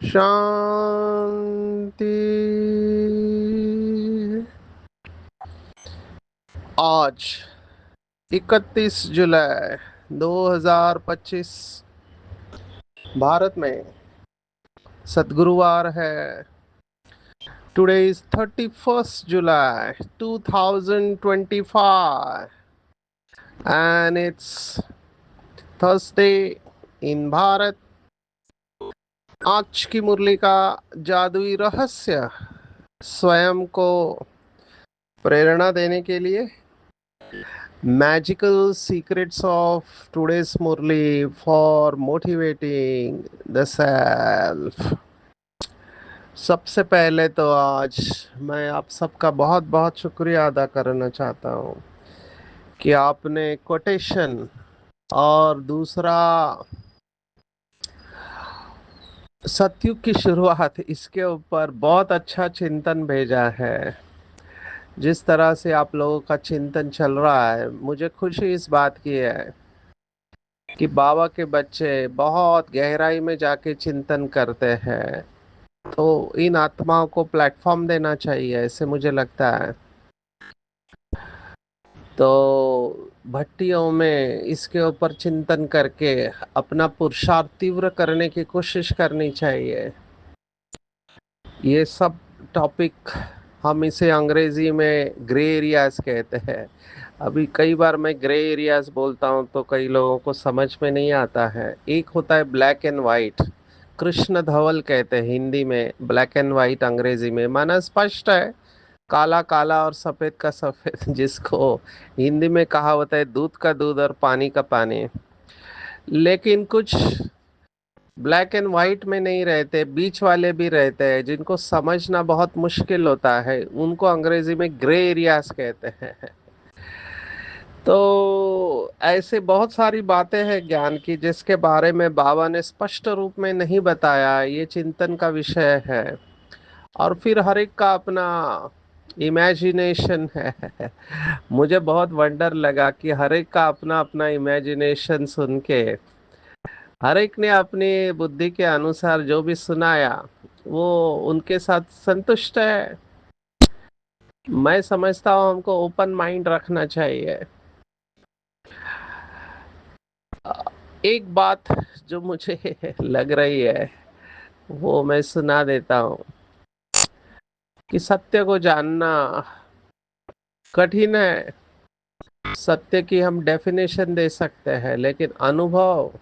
शांति। आज 31 जुलाई 2025 भारत में सद्गुरुवार है। Today is 31st July 2025 and it's Thursday in Bharat. आज की मुरली का जादुई रहस्य स्वयं को प्रेरणा देने के लिए magical secrets of today's Murli for motivating the self. सबसे पहले तो आज मैं आप सबका बहुत बहुत शुक्रिया अदा करना चाहता हूँ कि आपने कोटेशन और दूसरा सतयुग की शुरुआत इसके ऊपर बहुत अच्छा चिंतन भेजा है। जिस तरह से आप लोगों का चिंतन चल रहा है, मुझे खुशी इस बात की है कि बाबा के बच्चे बहुत गहराई में जाके चिंतन करते हैं। तो इन आत्माओं को प्लेटफॉर्म देना चाहिए, ऐसे मुझे लगता है। तो भट्टियों में इसके ऊपर चिंतन करके अपना पुरुषार्थ तीव्र करने की कोशिश करनी चाहिए। ये सब टॉपिक हम इसे अंग्रेजी में ग्रे एरियाज कहते हैं। अभी कई बार मैं ग्रे एरियाज बोलता हूँ तो कई लोगों को समझ में नहीं आता है। एक होता है ब्लैक एंड वाइट, कृष्ण धवल कहते हैं हिंदी में, ब्लैक एंड वाइट अंग्रेजी में, माना स्पष्ट है, काला काला और सफेद का सफेद जिसको हिंदी में कहा होता है दूध का दूध और पानी का पानी। लेकिन कुछ ब्लैक एंड वाइट में नहीं रहते, बीच वाले भी रहते हैं जिनको समझना बहुत मुश्किल होता है, उनको अंग्रेजी में ग्रे एरियाज कहते हैं। तो ऐसे बहुत सारी बातें हैं ज्ञान की जिसके बारे में बाबा ने स्पष्ट रूप में नहीं बताया, ये चिंतन का विषय है। और फिर हर एक का अपना इमेजिनेशन है। मुझे बहुत वंडर लगा कि हर एक का अपना अपना इमेजिनेशन सुन के हर एक ने अपनी बुद्धि के अनुसार जो भी सुनाया वो उनके साथ संतुष्ट है। मैं समझता हूँ हमको ओपन माइंड रखना चाहिए। एक बात जो मुझे लग रही है वो मैं सुना देता हूँ कि सत्य को जानना कठिन है। सत्य की हम डेफिनेशन दे सकते हैं लेकिन अनुभव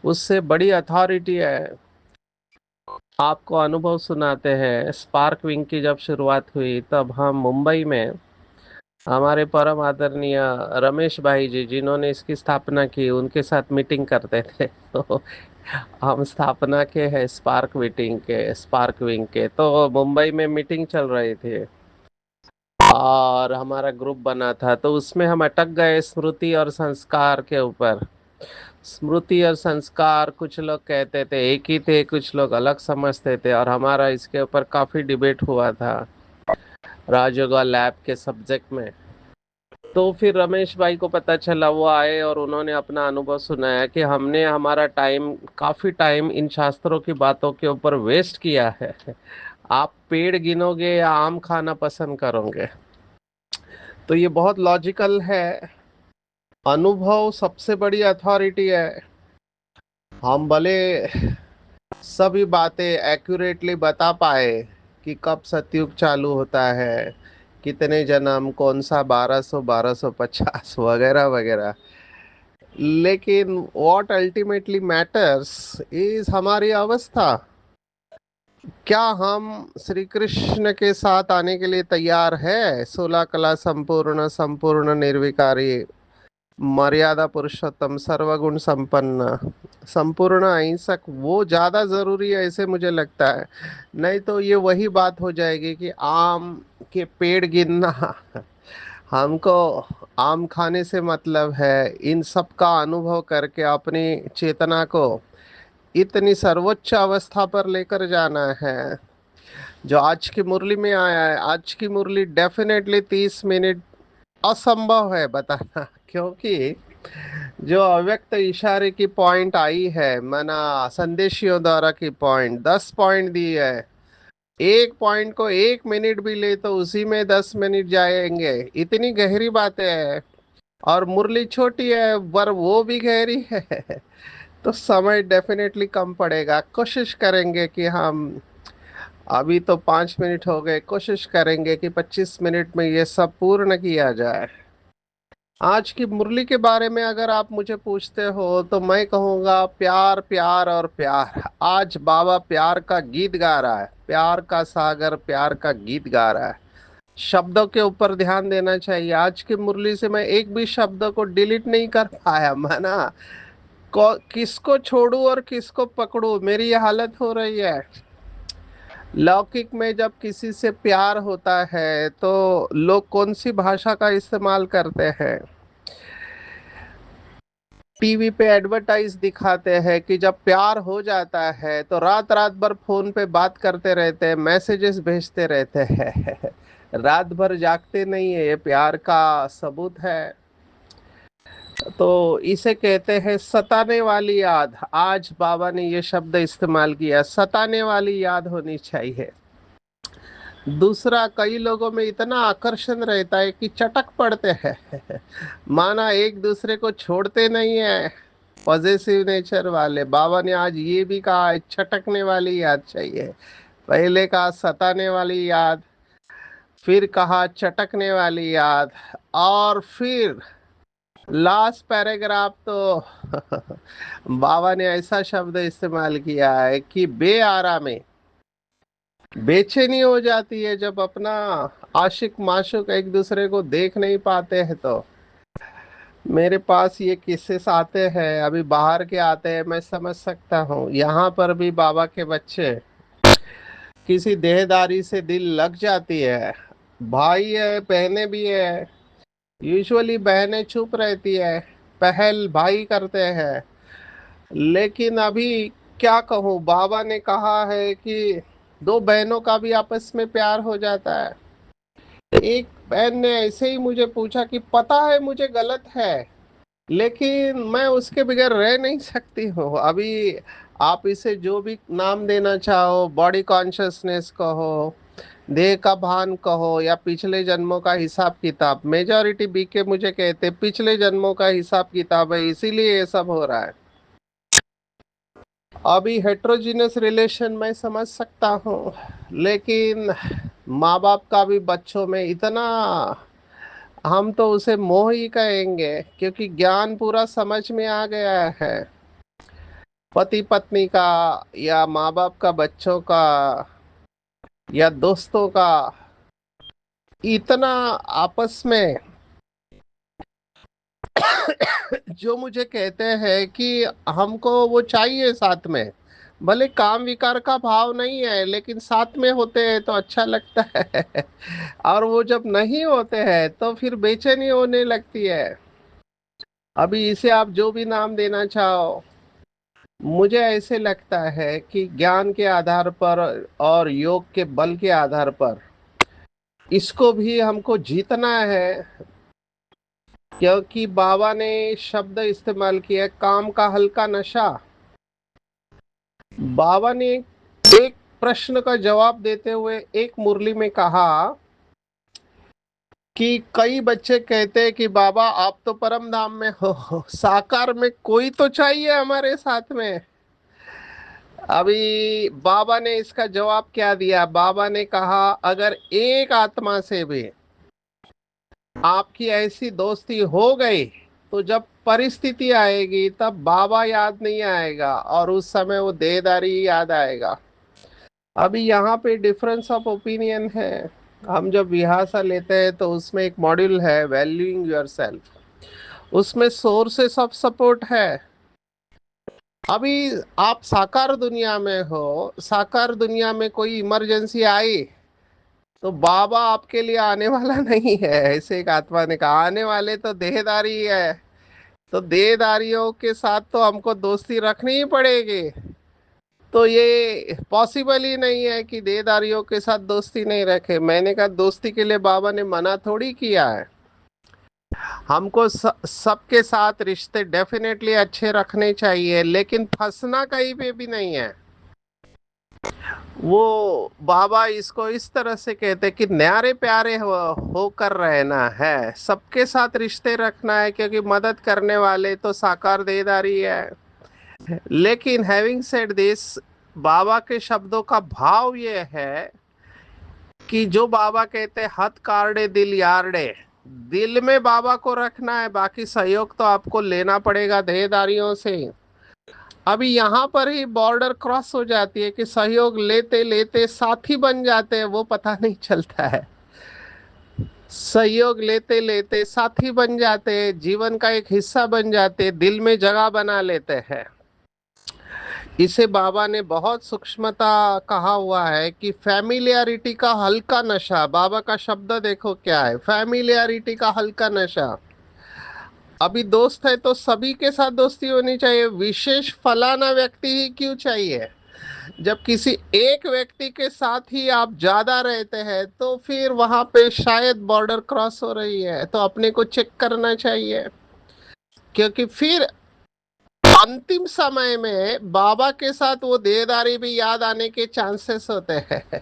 उससे बड़ी अथॉरिटी है। आपको अनुभव सुनाते हैं। स्पार्क विंग की जब शुरुआत हुई तब हम मुंबई में हमारे परम आदरणीय रमेश भाई जी जिन्होंने इसकी स्थापना की उनके साथ मीटिंग करते थे। तो हम स्थापना के हैं स्पार्क विंग के, तो मुंबई में मीटिंग चल रही थी और हमारा ग्रुप बना था, तो उसमें हम अटक गए स्मृति और संस्कार के ऊपर। स्मृति और संस्कार कुछ लोग कहते थे एक ही थे, कुछ लोग अलग समझते थे, और हमारा इसके ऊपर काफी डिबेट हुआ था राजयोगा लैब के सब्जेक्ट में। तो फिर रमेश भाई को पता चला, वो आए और उन्होंने अपना अनुभव सुनाया कि हमने हमारा टाइम, काफी टाइम इन शास्त्रों की बातों के ऊपर वेस्ट किया है। आप पेड़ गिनोगे या आम खाना पसंद करोगे? तो ये बहुत लॉजिकल है। अनुभव सबसे बड़ी अथॉरिटी है। हम भले सभी बातें एक्यूरेटली बता पाए कि कब सतयुग चालू होता है, कितने जन्म, कौन सा 1250 वगैरह वगैरह, लेकिन व्हाट अल्टीमेटली मैटर्स इज हमारी अवस्था। क्या हम श्री कृष्ण के साथ आने के लिए तैयार है? 16 कला संपूर्ण, संपूर्ण निर्विकारी, मर्यादा पुरुषोत्तम, सर्वगुण संपन्न, संपूर्ण अहिंसक, वो ज्यादा जरूरी है ऐसे मुझे लगता है। नहीं तो ये वही बात हो जाएगी कि आम के पेड़ गिनना। हमको आम खाने से मतलब है इन सब का अनुभव करके अपनी चेतना को इतनी सर्वोच्च अवस्था पर लेकर जाना है। जो आज की मुरली में आया है, आज की मुरली डेफिनेटली 30 मिनट असंभव है बताना। क्योंकि जो अव्यक्त इशारे की पॉइंट आई है, माना संदेशियों द्वारा की पॉइंट 10 पॉइंट दी है, एक पॉइंट को 1 मिनट भी ले तो उसी में 10 मिनट जाएंगे। इतनी गहरी बातें हैं। और मुरली छोटी है पर वो भी गहरी है। तो समय डेफिनेटली कम पड़ेगा। कोशिश करेंगे कि हम, अभी तो 5 मिनट हो गए, कोशिश करेंगे कि 25 मिनट में ये सब पूर्ण किया जाए। आज की मुरली के बारे में अगर आप मुझे पूछते हो तो मैं कहूँगा प्यार, प्यार और प्यार। आज बाबा प्यार का गीत गा रहा है, प्यार का सागर प्यार का गीत गा रहा है। शब्दों के ऊपर ध्यान देना चाहिए। आज की मुरली से मैं एक भी शब्द को डिलीट नहीं कर पाया, माना किसको छोड़ू और किसको पकड़ू, मेरी ये हालत हो रही है। लौकिक में जब किसी से प्यार होता है तो लोग कौन सी भाषा का इस्तेमाल करते हैं? टीवी पे एडवर्टाइज दिखाते हैं कि जब प्यार हो जाता है तो रात रात भर फोन पे बात करते रहते हैं, मैसेजेस भेजते रहते हैं। रात भर जागते नहीं है, ये प्यार का सबूत है। तो इसे कहते हैं सताने वाली याद। आज बाबा ने ये शब्द इस्तेमाल किया, सताने वाली याद होनी चाहिए। दूसरा, कई लोगों में इतना आकर्षण रहता है कि चटक पड़ते हैं। माना एक दूसरे को छोड़ते नहीं है। पॉजिटिव नेचर वाले बाबा ने आज ये भी कहा है, छटकने वाली याद चाहिए। पहले कहा सताने वाली याद, फिर कहा चटकने वाली याद, और फिर लास्ट पैराग्राफ तो बाबा ने ऐसा शब्द इस्तेमाल किया है कि बेआरामी, बेचैनी हो जाती है जब अपना आशिक माशुक एक दूसरे को देख नहीं पाते हैं। तो मेरे पास ये किस्से आते हैं, अभी बाहर के आते हैं, मैं समझ सकता हूँ। यहाँ पर भी बाबा के बच्चे किसी देहदारी से दिल लग जाती है। भाई है, बहनें भी है। यूजुअली बहनें चुप रहती है, पहल भाई करते हैं। लेकिन अभी क्या कहूँ, बाबा ने कहा है कि दो बहनों का भी आपस में प्यार हो जाता है। एक बहन ने ऐसे ही मुझे पूछा कि पता है मुझे गलत है, लेकिन मैं उसके बगैर रह नहीं सकती हूँ। अभी आप इसे जो भी नाम देना चाहो, बॉडी कॉन्शियसनेस कहो, देह का भान कहो, या पिछले जन्मों का हिसाब किताब, मेजॉरिटी बीके मुझे कहते पिछले जन्मों का हिसाब किताब है, इसीलिए ये सब हो रहा है। अभी हेट्रोजीनियस रिलेशन मैं समझ सकता हूँ, लेकिन माँ बाप का भी बच्चों में इतना, हम तो उसे मोह ही कहेंगे, क्योंकि ज्ञान पूरा समझ में आ गया है। पति पत्नी का, या माँ बाप का बच्चों का, या दोस्तों का, इतना आपस में जो मुझे कहते हैं कि हमको वो चाहिए साथ में। भले काम विकार का भाव नहीं है, लेकिन साथ में होते हैं तो अच्छा लगता है। और वो जब नहीं होते हैं तो फिर बेचैनी होने लगती है। अभी इसे आप जो भी नाम देना चाहो, मुझे ऐसे लगता है कि ज्ञान के आधार पर और योग के बल के आधार पर इसको भी हमको जीतना है। क्योंकि बाबा ने शब्द इस्तेमाल किया, काम का हल्का नशा। बाबा ने एक प्रश्न का जवाब देते हुए एक मुरली में कहा कि कई बच्चे कहते हैं कि बाबा आप तो परम धाम में हो, साकार में कोई तो चाहिए हमारे साथ में। अभी बाबा ने इसका जवाब क्या दिया? बाबा ने कहा अगर एक आत्मा से भी आपकी ऐसी दोस्ती हो गई तो जब परिस्थिति आएगी तब बाबा याद नहीं आएगा, और उस समय वो देहदारी याद आएगा। अभी यहाँ पे डिफरेंस ऑफ ओपिनियन है। हम जब विहासा लेते हैं तो उसमें एक मॉड्यूल है वैल्यूइंग योर सेल्फ। उसमें सोर्सेस ऑफ सपोर्ट है। अभी आप साकार दुनिया में हो, साकार दुनिया में कोई इमरजेंसी आई तो बाबा आपके लिए आने वाला नहीं है। ऐसे एक आत्मा ने कहा, आने वाले तो देहदारी है। तो देहदारियों के साथ तो हमको दोस्ती रखनी ही पड़ेगी। तो ये पॉसिबल ही नहीं है कि देहदारियों के साथ दोस्ती नहीं रखे। मैंने कहा दोस्ती के लिए बाबा ने मना थोड़ी किया है। हमको सबके साथ रिश्ते डेफिनेटली अच्छे रखने चाहिए, लेकिन फंसना कहीं पे भी नहीं है। वो बाबा इसको इस तरह से कहते कि न्यारे प्यारे होकर रहना है, सबके साथ रिश्ते रखना है, क्योंकि मदद करने वाले तो साकार देदारी है। लेकिन हैविंग सेड दिस, बाबा के शब्दों का भाव ये है कि जो बाबा कहते हैं हथ कार्डे दिल यारडे, दिल में बाबा को रखना है, बाकी सहयोग तो आपको लेना पड़ेगा देहदारियों से। अभी यहाँ पर ही बॉर्डर क्रॉस हो जाती है कि सहयोग लेते लेते साथी बन जाते हैं, वो पता नहीं चलता है। सहयोग लेते लेते साथी बन जाते हैं, जीवन का एक हिस्सा बन जाते हैं, दिल में जगह बना लेते हैं। इसे बाबा ने बहुत सूक्ष्मता कहा हुआ है कि फैमिलियरिटी का हल्का नशा। बाबा का शब्द देखो क्या है, फैमिलियरिटी का हल्का नशा। अभी दोस्त है तो सभी के साथ दोस्ती होनी चाहिए, विशेष फलाना व्यक्ति ही क्यों चाहिए। जब किसी एक व्यक्ति के साथ ही आप ज्यादा रहते हैं तो फिर वहां पे शायद बॉर्डर क्रॉस हो रही है, तो अपने को चेक करना चाहिए। क्योंकि फिर अंतिम समय में बाबा के साथ वो देहदारी भी याद आने के चांसेस होते हैं।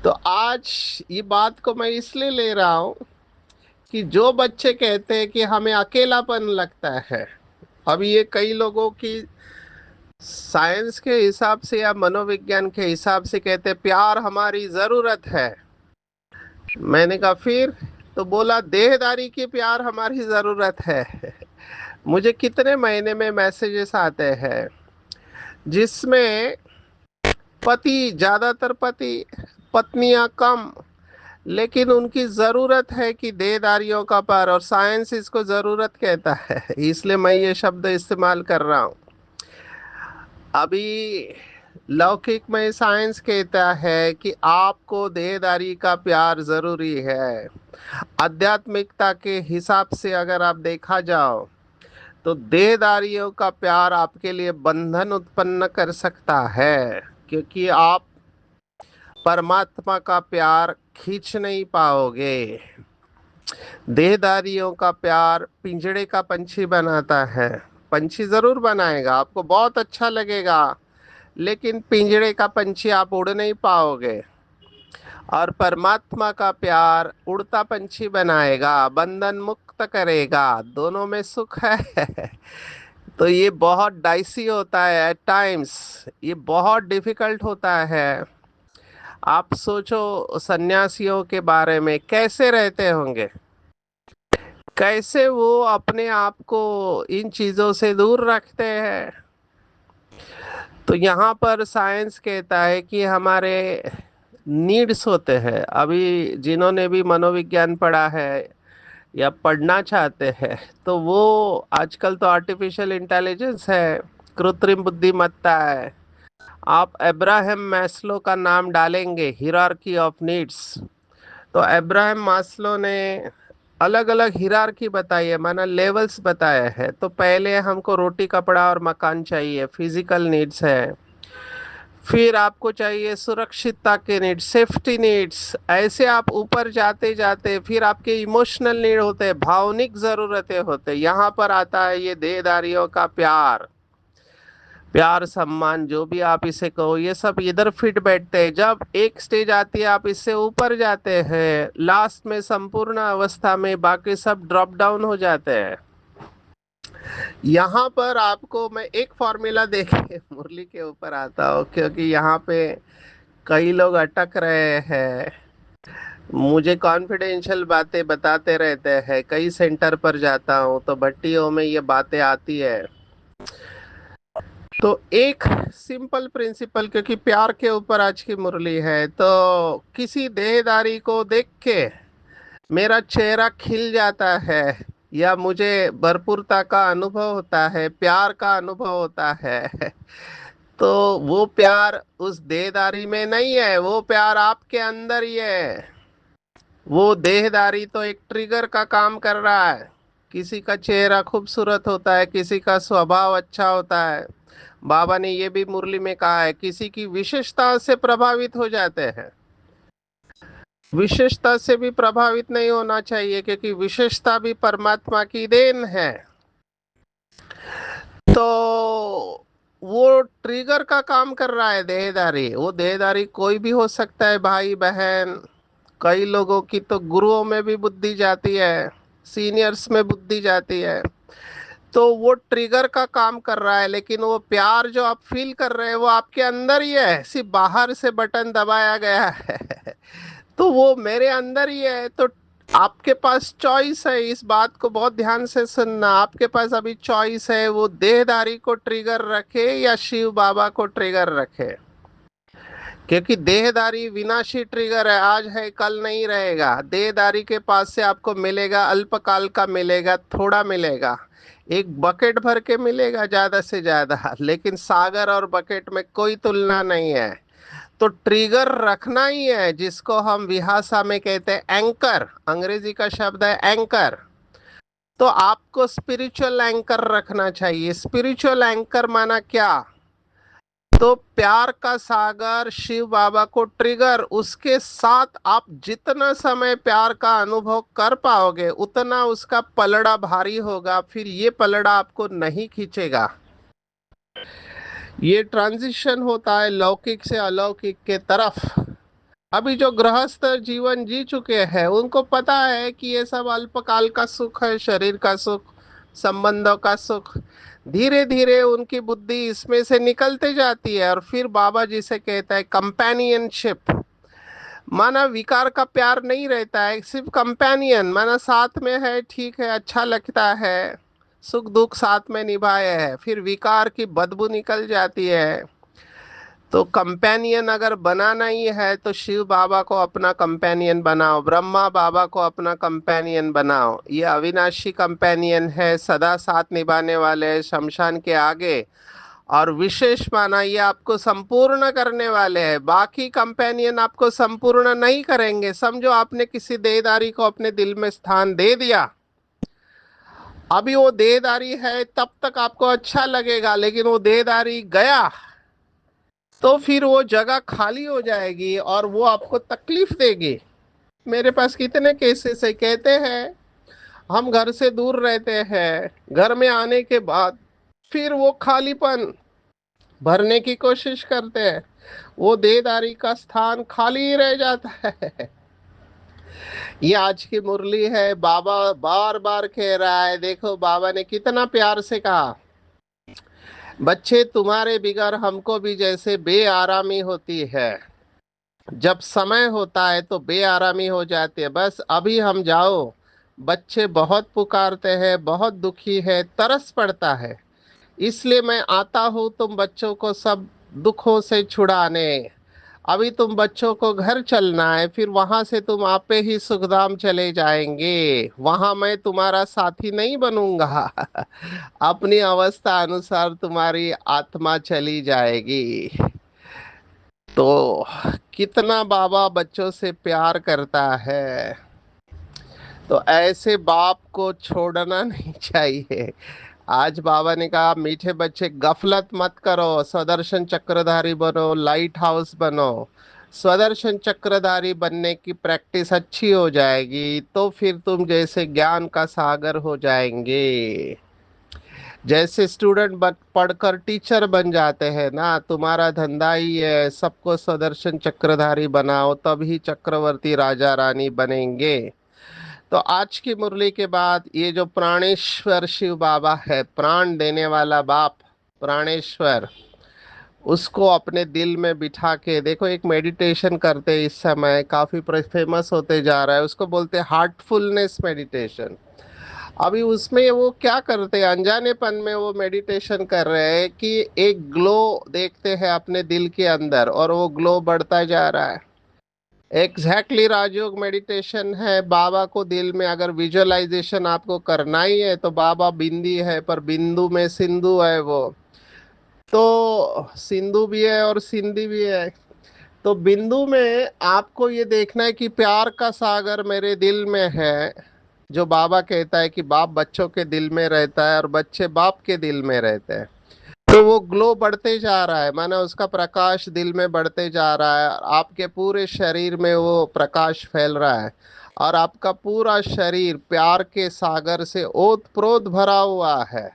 तो आज ये बात को मैं इसलिए ले रहा हूं कि जो बच्चे कहते हैं कि हमें अकेलापन लगता है, अभी ये कई लोगों की साइंस के हिसाब से या मनोविज्ञान के हिसाब से कहते हैं प्यार हमारी जरूरत है। मैंने कहा फिर, तो बोला देहदारी की प्यार हमारी जरूरत है। मुझे कितने महीने में मैसेजेस आते हैं जिसमें पति ज्यादातर, पति पत्नियां कम, लेकिन उनकी जरूरत है कि देहदारियों का प्यार, और साइंस इसको जरूरत कहता है, इसलिए मैं ये शब्द इस्तेमाल कर रहा हूँ। अभी लौकिक में साइंस कहता है कि आपको देहदारी का प्यार जरूरी है। आध्यात्मिकता के हिसाब से अगर आप देखा जाओ तो देहदारियों का प्यार आपके लिए बंधन उत्पन्न कर सकता है, क्योंकि आप परमात्मा का प्यार खींच नहीं पाओगे। देहदारियों का प्यार पिंजड़े का पंछी बनाता है। पंछी जरूर बनाएगा, आपको बहुत अच्छा लगेगा, लेकिन पिंजड़े का पंछी आप उड़ नहीं पाओगे। और परमात्मा का प्यार उड़ता पंछी बनाएगा, बंधन मुक्त करेगा, दोनों में सुख है। तो ये बहुत डाइसी होता है एट टाइम्स, ये बहुत डिफिकल्ट होता है। आप सोचो सन्यासियों के बारे में, कैसे रहते होंगे, कैसे वो अपने आप को इन चीजों से दूर रखते हैं। तो यहाँ पर साइंस कहता है कि हमारे नीड्स होते हैं। अभी जिन्होंने भी मनोविज्ञान पढ़ा है या पढ़ना चाहते हैं, तो वो आजकल तो आर्टिफिशियल इंटेलिजेंस है, कृत्रिम बुद्धिमत्ता है। आप अब्राहम मैस्लो का नाम डालेंगे, हिरार्की ऑफ नीड्स, तो अब्राहम मास्लो ने अलग अलग हिरार्की बताई है, माना लेवल्स बताए हैं। तो पहले हमको रोटी कपड़ा और मकान चाहिए, फिजिकल नीड्स है। फिर आपको चाहिए सुरक्षितता के नीड्स, सेफ्टी नीड्स। ऐसे आप ऊपर जाते जाते फिर आपके इमोशनल नीड होते हैं, भावनिक जरूरतें होते हैं। यहाँ पर आता है ये देहदारियों का प्यार, प्यार सम्मान जो भी आप इसे कहो, ये सब इधर फिट बैठते हैं। जब एक स्टेज आती है आप इससे ऊपर जाते हैं, लास्ट में संपूर्ण अवस्था में बाकी सब ड्रॉप डाउन हो जाते हैं। यहाँ पर आपको मैं एक फॉर्मूला देके मुरली के ऊपर आता हूँ, क्योंकि यहाँ पे कई लोग अटक रहे हैं, मुझे कॉन्फिडेंशियल बातें बताते रहते हैं। कई सेंटर पर जाता हूँ तो भट्टियों में ये बातें आती है। तो एक सिंपल प्रिंसिपल, क्योंकि प्यार के ऊपर आज की मुरली है, तो किसी देहदारी को देख के मेरा चेहरा खिल जाता है। या मुझे भरपूरता का अनुभव होता है, प्यार का अनुभव होता है, तो वो प्यार उस देहदारी में नहीं है, वो प्यार आपके अंदर ही है। वो देहदारी तो एक ट्रिगर का काम कर रहा है। किसी का चेहरा खूबसूरत होता है, किसी का स्वभाव अच्छा होता है। बाबा ने ये भी मुरली में कहा है, किसी की विशेषता से प्रभावित हो जाते हैं। विशेषता से भी प्रभावित नहीं होना चाहिए, क्योंकि विशेषता भी परमात्मा की देन है। तो वो ट्रिगर का काम कर रहा है देहदारी। वो देहदारी कोई भी हो सकता है, भाई बहन। कई लोगों की तो गुरुओं में भी बुद्धि जाती है, सीनियर्स में बुद्धि जाती है। तो वो ट्रिगर का काम कर रहा है, लेकिन वो प्यार जो आप फील कर रहे हैं वो आपके अंदर ही है, सिर्फ बाहर से बटन दबाया गया है। तो वो मेरे अंदर ही है। तो आपके पास चॉइस है, इस बात को बहुत ध्यान से सुनना। आपके पास अभी चॉइस है, वो देहदारी को ट्रिगर रखे या शिव बाबा को ट्रिगर रखे। क्योंकि देहदारी विनाशी ट्रिगर है, आज है कल नहीं रहेगा। देहदारी के पास से आपको मिलेगा अल्पकाल का, मिलेगा थोड़ा, मिलेगा एक बकेट भर के मिलेगा ज्यादा से ज्यादा, लेकिन सागर और बकेट में कोई तुलना नहीं है। तो ट्रिगर रखना ही है, जिसको हम विहासा में कहते हैं एंकर, अंग्रेजी का शब्द है एंकर। तो आपको स्पिरिचुअल एंकर रखना चाहिए। स्पिरिचुअल एंकर माना क्या? तो प्यार का सागर शिव बाबा को ट्रिगर, उसके साथ आप जितना समय प्यार का अनुभव कर पाओगे उतना उसका पलड़ा भारी होगा, फिर ये पलड़ा आपको नहीं खींचेगा। ये ट्रांजिशन होता है लौकिक से अलौकिक के तरफ। अभी जो गृहस्थ जीवन जी चुके हैं उनको पता है कि ये सब अल्पकाल का सुख है, शरीर का सुख, संबंधों का सुख। धीरे धीरे उनकी बुद्धि इसमें से निकलते जाती है, और फिर बाबा जी से कहता है कंपेनियनशिप। माना विकार का प्यार नहीं रहता है, सिर्फ कंपेनियन, माना साथ में है, ठीक है, अच्छा लगता है, सुख दुख साथ में निभाए है, फिर विकार की बदबू निकल जाती है। तो कंपेनियन अगर बनाना ही है तो शिव बाबा को अपना कंपेनियन बनाओ, ब्रह्मा बाबा को अपना कंपेनियन बनाओ। ये अविनाशी कंपेनियन है, सदा साथ निभाने वाले हैं शमशान के आगे। और विशेष माना ये आपको संपूर्ण करने वाले हैं। बाकी कंपेनियन आपको संपूर्ण नहीं करेंगे। समझो आपने किसी देहदारी को अपने दिल में स्थान दे दिया, अभी वो देहदारी है तब तक आपको अच्छा लगेगा, लेकिन वो देहदारी गया तो फिर वो जगह खाली हो जाएगी और वो आपको तकलीफ देगी। मेरे पास कितने केसेस है, कहते हैं हम घर से दूर रहते हैं, घर में आने के बाद फिर वो खालीपन भरने की कोशिश करते हैं, वो देहदारी का स्थान खाली ही रह जाता है। ये आज की मुरली है। बाबा बार बार कह रहा है, देखो बाबा ने कितना प्यार से कहा, बच्चे तुम्हारे बिगर हमको भी जैसे बेआरामी होती है। जब समय होता है तो बेआरामी हो जाती है, बस अभी हम जाओ। बच्चे बहुत पुकारते हैं, बहुत दुखी है, तरस पड़ता है, इसलिए मैं आता हूँ तुम बच्चों को सब दुखों से छुड़ाने। अभी तुम बच्चों को घर चलना है, फिर वहां से तुम आपे ही सुखधाम चले जाएंगे। वहां मैं तुम्हारा साथी नहीं बनूंगा। अपनी अवस्था अनुसार तुम्हारी आत्मा चली जाएगी। तो कितना बाबा बच्चों से प्यार करता है। तो ऐसे बाप को छोड़ना नहीं चाहिए। आज बाबा ने कहा, मीठे बच्चे गफलत मत करो, स्वदर्शन चक्रधारी बनो, लाइट हाउस बनो। स्वदर्शन चक्रधारी बनने की प्रैक्टिस अच्छी हो जाएगी तो फिर तुम जैसे ज्ञान का सागर हो जाएंगे। जैसे स्टूडेंट पढ़कर टीचर बन जाते हैं ना, तुम्हारा धंधा ही है सबको स्वदर्शन चक्रधारी बनाओ, तभी चक्रवर्ती राजा रानी बनेंगे। तो आज की मुरली के बाद ये जो प्राणेश्वर शिव बाबा है, प्राण देने वाला बाप, प्राणेश्वर, उसको अपने दिल में बिठा के देखो। एक मेडिटेशन करते हैं इस समय, काफी फेमस होते जा रहा है, उसको बोलते हैं हार्टफुलनेस मेडिटेशन। अभी उसमें वो क्या करते हैं, अनजानेपन में वो मेडिटेशन कर रहे हैं कि एक ग्लो देखते हैं अपने दिल के अंदर, और वो ग्लो बढ़ता जा रहा है। एग्जैक्टली राजयोग मेडिटेशन है। बाबा को दिल में अगर विजुअलाइजेशन आपको करना ही है तो बाबा बिंदी है, पर बिंदु में सिंधु है वो। तो सिंधु भी है और सिंधी भी है। तो बिंदु में आपको ये देखना है कि प्यार का सागर मेरे दिल में है। जो बाबा कहता है कि बाप बच्चों के दिल में रहता है और बच्चे बाप के दिल में रहते हैं। तो वो ग्लो बढ़ते जा रहा है, माना उसका प्रकाश दिल में बढ़ते जा रहा है, आपके पूरे शरीर में वो प्रकाश फैल रहा है। और आपका पूरा शरीर प्यार के सागर से ओत प्रोत भरा हुआ है।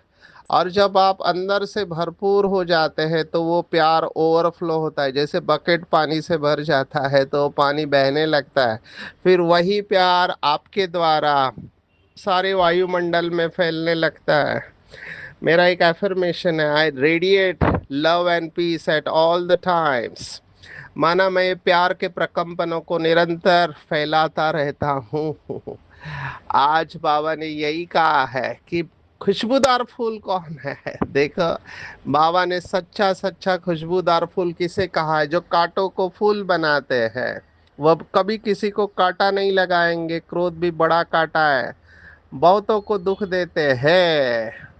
और जब आप अंदर से भरपूर हो जाते हैं तो वो प्यार ओवरफ्लो होता है, जैसे बकेट पानी से भर जाता है तो पानी बहने लगता है। फिर वही प्यार आपके द्वारा सारे वायुमंडल में फैलने लगता है। मेरा एक एफर्मेशन है, I radiate love and peace at all the times. माना मैं प्यार के प्रकंपनों को निरंतर फैलाता रहता हूँ। आज बाबा ने यही कहा है कि खुशबूदार फूल कौन है। देखो, बाबा ने सच्चा सच्चा खुशबूदार फूल किसे कहा है? जो कांटों को फूल बनाते हैं। वह कभी किसी को कांटा नहीं लगाएंगे। क्रोध भी बड़ा कांटा है, बहुतों को दुख देते हैं।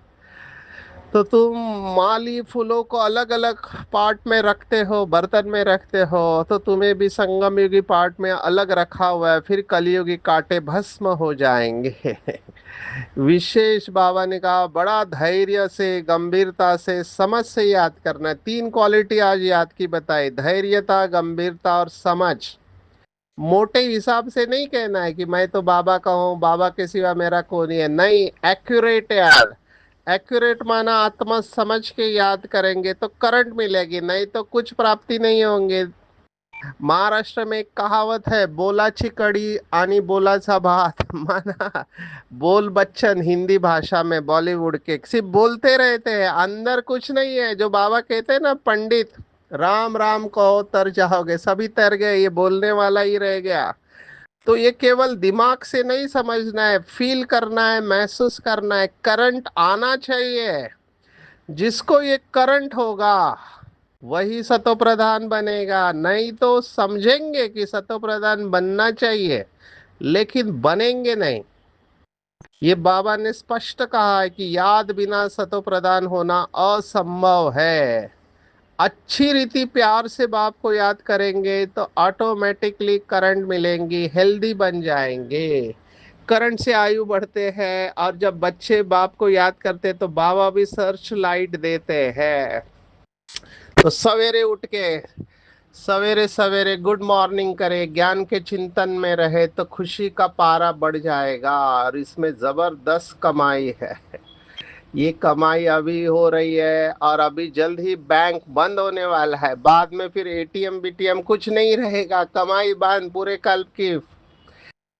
तो तुम माली फूलों को अलग अलग पार्ट में रखते हो, बर्तन में रखते हो, तो तुम्हें भी संगम युगी पार्ट में अलग रखा हुआ है। फिर कलयुगी कांटे भस्म हो जाएंगे। विशेष बाबा ने कहा बड़ा धैर्य से, गंभीरता से, समझ से याद करना। तीन क्वालिटी आज याद की बताई, धैर्यता, गंभीरता और समझ। मोटे हिसाब से नहीं कहना है कि मैं तो बाबा का हूँ, बाबा के सिवा मेरा कोई नहीं है। नहीं, एक्यूरेट याद। एक्यूरेट माना आत्मा समझ के याद करेंगे तो करंट मिलेगी, नहीं तो कुछ प्राप्ति नहीं होंगे। महाराष्ट्र में एक कहावत है, बोलाची कड़ी आणि बोलाचा भात। माना बोल बच्चन, हिंदी भाषा में बॉलीवुड के सिर्फ बोलते रहते हैं, अंदर कुछ नहीं है। जो बाबा कहते हैं ना, पंडित राम राम कहो तर जाओगे, सभी तर गए, ये बोलने वाला ही रह गया। तो ये केवल दिमाग से नहीं समझना है, फील करना है, महसूस करना है, करंट आना चाहिए। जिसको ये करंट होगा वही सतो प्रधान बनेगा। नहीं तो समझेंगे कि सतो प्रधान बनना चाहिए, लेकिन बनेंगे नहीं। ये बाबा ने स्पष्ट कहा है कि याद बिना सतो प्रधान होना असंभव है। अच्छी रीति प्यार से बाप को याद करेंगे तो ऑटोमेटिकली करंट मिलेंगी, हेल्दी बन जाएंगे। करंट से आयु बढ़ते हैं। और जब बच्चे बाप को याद करते तो बाबा भी सर्च लाइट देते हैं। तो सवेरे उठ के सवेरे सवेरे गुड मॉर्निंग करे, ज्ञान के चिंतन में रहे तो खुशी का पारा बढ़ जाएगा। और इसमें जबरदस्त कमाई है। ये कमाई अभी हो रही है और अभी जल्द ही बैंक बंद होने वाला है। बाद में फिर एटीएम बीटीएम कुछ नहीं रहेगा, कमाई बंद पूरे कल्प की।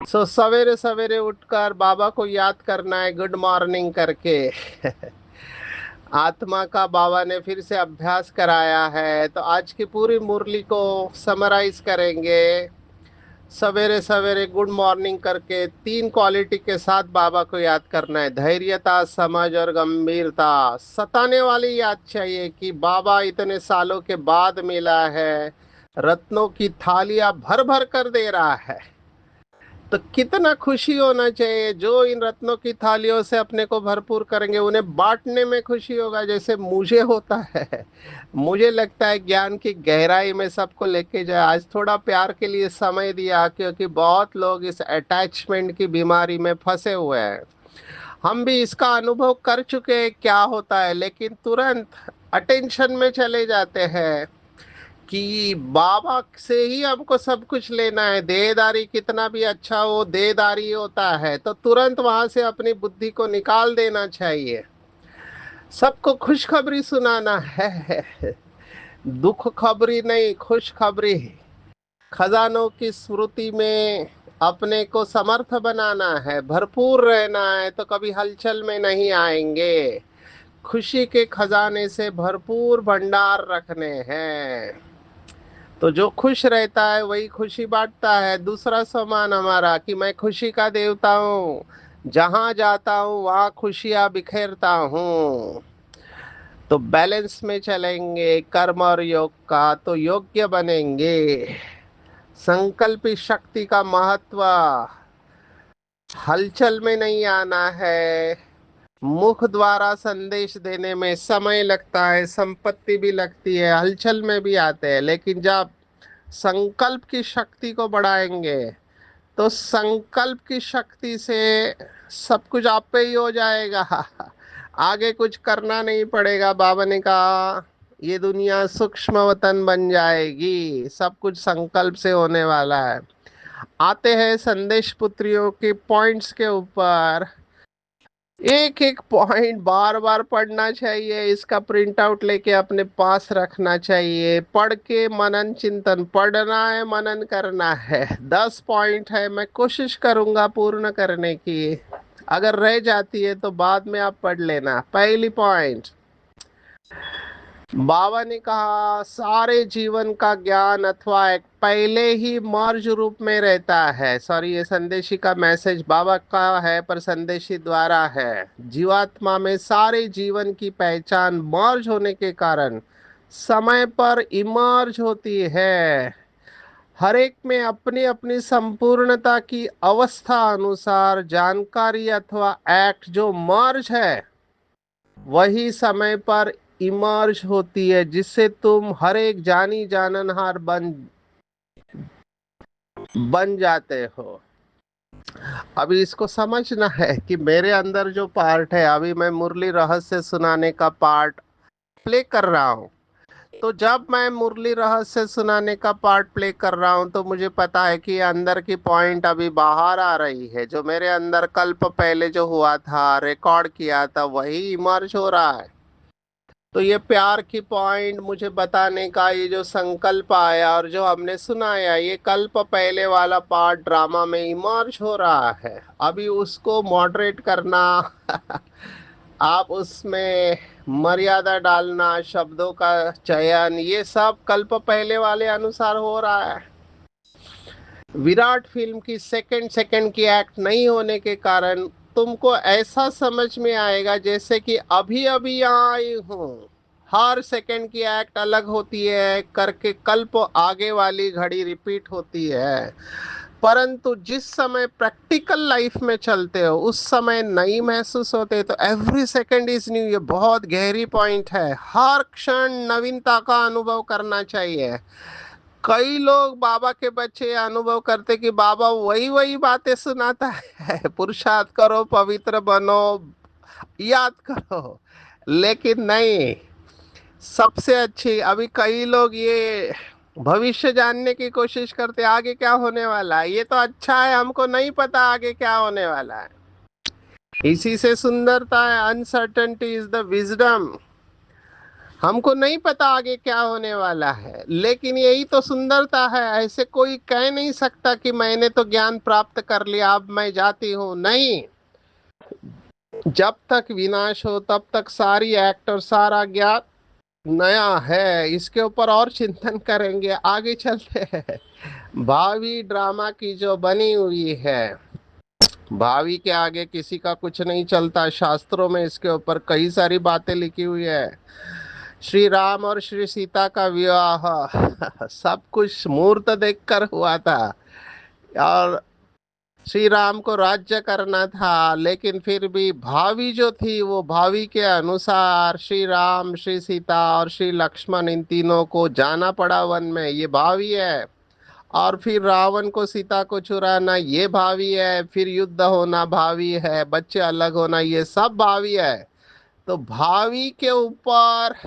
सो सवेरे सवेरे उठकर बाबा को याद करना है, गुड मॉर्निंग करके। आत्मा का बाबा ने फिर से अभ्यास कराया है। तो आज की पूरी मुरली को समराइज करेंगे। सवेरे सवेरे गुड मॉर्निंग करके तीन क्वालिटी के साथ बाबा को याद करना है, धैर्यता, समझ और गंभीरता। सताने वाली याद चाहिए कि बाबा इतने सालों के बाद मिला है, रत्नों की थालियां भर भर कर दे रहा है। तो कितना खुशी होना चाहिए। जो इन रत्नों की थालियों से अपने को भरपूर करेंगे उन्हें बांटने में खुशी होगा, जैसे मुझे होता है। मुझे लगता है ज्ञान की गहराई में सबको लेके जाए। आज थोड़ा प्यार के लिए समय दिया, क्योंकि बहुत लोग इस अटैचमेंट की बीमारी में फंसे हुए हैं। हम भी इसका अनुभव कर चुके हैं क्या होता है, लेकिन तुरंत अटेंशन में चले जाते हैं कि बाबा से ही हमको सब कुछ लेना है। देहदारी कितना भी अच्छा हो, देहदारी होता है। तो तुरंत वहां से अपनी बुद्धि को निकाल देना चाहिए। सबको खुशखबरी सुनाना है, दुख खबरी नहीं, खुशखबरी। खजानों की स्मृति में अपने को समर्थ बनाना है, भरपूर रहना है, तो कभी हलचल में नहीं आएंगे। खुशी के खजाने से भरपूर भंडार रखने हैं। तो जो खुश रहता है वही खुशी बांटता है। दूसरा सम्मान हमारा कि मैं खुशी का देवता हूँ, जहां जाता हूँ वहां खुशियां बिखेरता हूँ। तो बैलेंस में चलेंगे कर्म और योग का तो योग्य बनेंगे। संकल्प शक्ति का महत्व हलचल में नहीं आना है। मुख द्वारा संदेश देने में समय लगता है, संपत्ति भी लगती है, हलचल में भी आते हैं, लेकिन जब संकल्प की शक्ति को बढ़ाएंगे तो संकल्प की शक्ति से सब कुछ आप पे ही हो जाएगा। आगे कुछ करना नहीं पड़ेगा। बाबा ने कहा ये दुनिया सूक्ष्म वतन बन जाएगी, सब कुछ संकल्प से होने वाला है। आते हैं संदेश पुत्रियों के पॉइंट्स के ऊपर। एक एक पॉइंट बार बार पढ़ना चाहिए, इसका प्रिंट आउट लेके अपने पास रखना चाहिए। पढ़ के मनन चिंतन, पढ़ना है मनन करना है। 10 पॉइंट है, मैं कोशिश करूंगा पूर्ण करने की। अगर रह जाती है तो बाद में आप पढ़ लेना। पहली पॉइंट, बाबा ने कहा सारे जीवन का ज्ञान अथवा एक पहले ही मर्ज रूप में रहता है। सॉरी, ये संदेशी का मैसेज बाबा का है पर संदेशी द्वारा है। जीवात्मा में सारे जीवन की पहचान मर्ज होने के कारण समय पर इमर्ज होती है। हर एक में अपनी अपनी संपूर्णता की अवस्था अनुसार जानकारी अथवा एक्ट जो मर्ज है वही समय पर इमर्ज होती है, जिससे तुम हर एक जानी जाननहार बन जाते हो। अभी इसको समझना है कि मेरे अंदर जो पार्ट है, अभी मैं मुरली रहस्य सुनाने का पार्ट प्ले कर रहा हूँ। तो जब मैं मुरली रहस्य सुनाने का पार्ट प्ले कर रहा हूँ तो मुझे पता है कि अंदर की पॉइंट अभी बाहर आ रही है। जो मेरे अंदर कल्प पहले जो हुआ था, रिकॉर्ड किया था, वही इमर्ज हो रहा है। तो ये प्यार की पॉइंट मुझे बताने का ये जो संकल्प आया और जो हमने सुनाया, ये कल्प पहले वाला पार्ट ड्रामा में इमर्ज हो रहा है। अभी उसको मॉडरेट करना आप उसमें मर्यादा डालना, शब्दों का चयन, ये सब कल्प पहले वाले अनुसार हो रहा है। विराट फिल्म की सेकंड सेकंड की एक्ट नहीं होने के कारण तुमको ऐसा समझ में आएगा जैसे कि अभी अभी यहाँ आई हूँ। हर सेकंड की एक्ट अलग होती है करके कल्प आगे वाली घड़ी रिपीट होती है। परंतु जिस समय प्रैक्टिकल लाइफ में चलते हो उस समय नहीं महसूस होते। तो एवरी सेकंड इज न्यू, ये बहुत गहरी पॉइंट है। हर क्षण नवीनता का अनुभव करना चाहिए। कई लोग बाबा के बच्चे अनुभव करते कि बाबा वही वही बातें सुनाता है, पुरुषार्थ करो, पवित्र बनो, याद करो, लेकिन नहीं। सबसे अच्छी, अभी कई लोग ये भविष्य जानने की कोशिश करते आगे क्या होने वाला है। ये तो अच्छा है, हमको नहीं पता आगे क्या होने वाला है। इसी से सुंदरता है। Uncertainty is the wisdom. हमको नहीं पता आगे क्या होने वाला है, लेकिन यही तो सुंदरता है। ऐसे कोई कह नहीं सकता कि मैंने तो ज्ञान प्राप्त कर लिया, अब मैं जाती हूँ। नहीं, जब तक विनाश हो तब तक सारी एक्ट और सारा ज्ञान नया है। इसके ऊपर और चिंतन करेंगे, आगे चलते हैं। भावी ड्रामा की जो बनी हुई है, भावी के आगे किसी का कुछ नहीं चलता। शास्त्रों में इसके ऊपर कई सारी बातें लिखी हुई है। श्री राम और श्री सीता का विवाह सब कुछ मुहूर्त देखकर हुआ था। और श्री राम को राज्य करना था, लेकिन फिर भी भावी जो थी वो भावी के अनुसार श्री राम, श्री सीता और श्री लक्ष्मण, इन तीनों को जाना पड़ा वन में, ये भावी है। और फिर रावण को सीता को चुराना ये भावी है। फिर युद्ध होना भावी है, बच्चे अलग होना, ये सब भावी है। तो भावी के ऊपर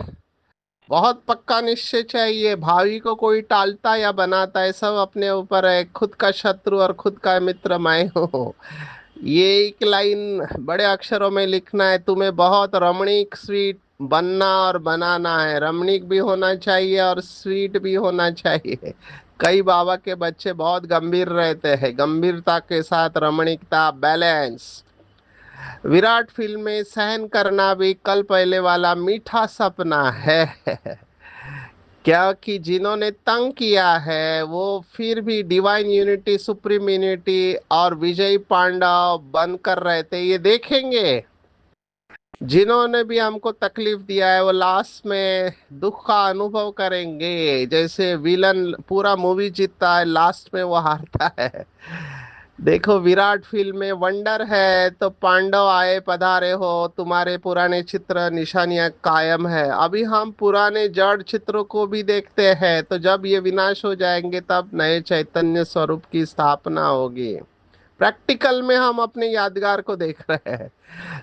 बहुत पक्का निश्चय चाहिए। भावी को कोई टालता या बनाता है, सब अपने ऊपर है। खुद का शत्रु और खुद का मित्र मैं हूँ। ये एक लाइन बड़े अक्षरों में लिखना है। तुम्हें बहुत रमणीक स्वीट बनना और बनाना है। रमणीक भी होना चाहिए और स्वीट भी होना चाहिए। कई बाबा के बच्चे बहुत गंभीर रहते हैं, गंभीरता के साथ रमणीकता, बैलेंस। विराट फिल्म में सहन करना भी कल पहले वाला मीठा सपना है। क्या कि जिन्होंने तंग किया है वो फिर भी डिवाइन यूनिटी, सुप्रीम यूनिटी और विजय पांडव बनकर रहते, ये देखेंगे। जिन्होंने भी हमको तकलीफ दिया है वो लास्ट में दुख का अनुभव करेंगे। जैसे विलन पूरा मूवी जीतता है, लास्ट में वो हारता है। देखो विराट फिल्म में वंडर है तो पांडव आए पधारे हो, तुम्हारे पुराने चित्र निशानियां कायम है। अभी हम पुराने जड़ चित्रों को भी देखते हैं, तो जब ये विनाश हो जाएंगे तब नए चैतन्य स्वरूप की स्थापना होगी। प्रैक्टिकल में हम अपने यादगार को देख रहे हैं।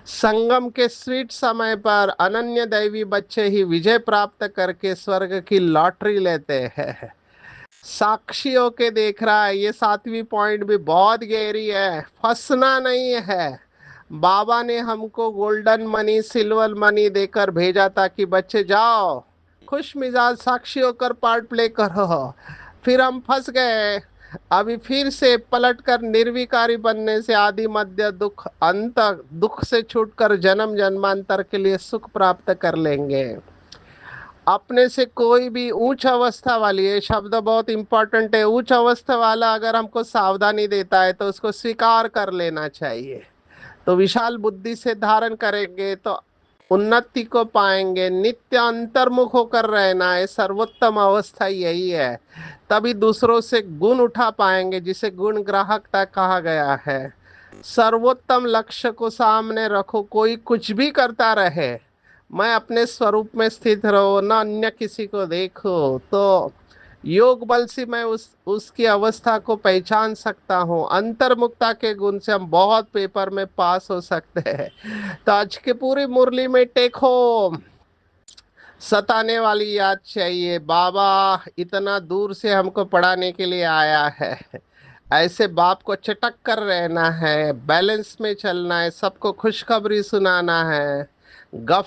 संगम के स्वीट समय पर अनन्य दैवी बच्चे ही विजय प्राप्त करके स्वर्ग की लॉटरी लेते हैं। साक्षी होके देख रहा है। ये 7वीं पॉइंट भी बहुत गहरी है, फंसना नहीं है। बाबा ने हमको गोल्डन मनी सिल्वर मनी देकर भेजा था कि बच्चे जाओ खुश मिजाज साक्षी होकर पार्ट प्ले करो। फिर हम फंस गए। अभी फिर से पलटकर निर्विकारी बनने से आदि मध्य दुख अंत दुख से छूटकर जन्म जन्मांतर के लिए सुख प्राप्त कर लेंगे। अपने से कोई भी उच्च अवस्था वाली, ये शब्द बहुत इंपॉर्टेंट है, उच्च अवस्था वाला अगर हमको सावधानी देता है तो उसको स्वीकार कर लेना चाहिए। तो विशाल बुद्धि से धारण करेंगे तो उन्नति को पाएंगे। नित्य अंतर्मुख होकर रहना है, सर्वोत्तम अवस्था यही है। तभी दूसरों से गुण उठा पाएंगे, जिसे गुण ग्राहकता कहा गया है। सर्वोत्तम लक्ष्य को सामने रखो, कोई कुछ भी करता रहे, मैं अपने स्वरूप में स्थित रहो, न अन्य किसी को देखो। तो योग बल से मैं उसकी अवस्था को पहचान सकता हूँ। अंतर्मुखता के गुण से हम बहुत पेपर में पास हो सकते हैं। तो आज की पूरी मुरली में टेक होम, सताने वाली याद चाहिए। बाबा इतना दूर से हमको पढ़ाने के लिए आया है। ऐसे बाप को चटक कर रहना है, बैलेंस में चलना है, सबको खुशखबरी सुनाना है। गप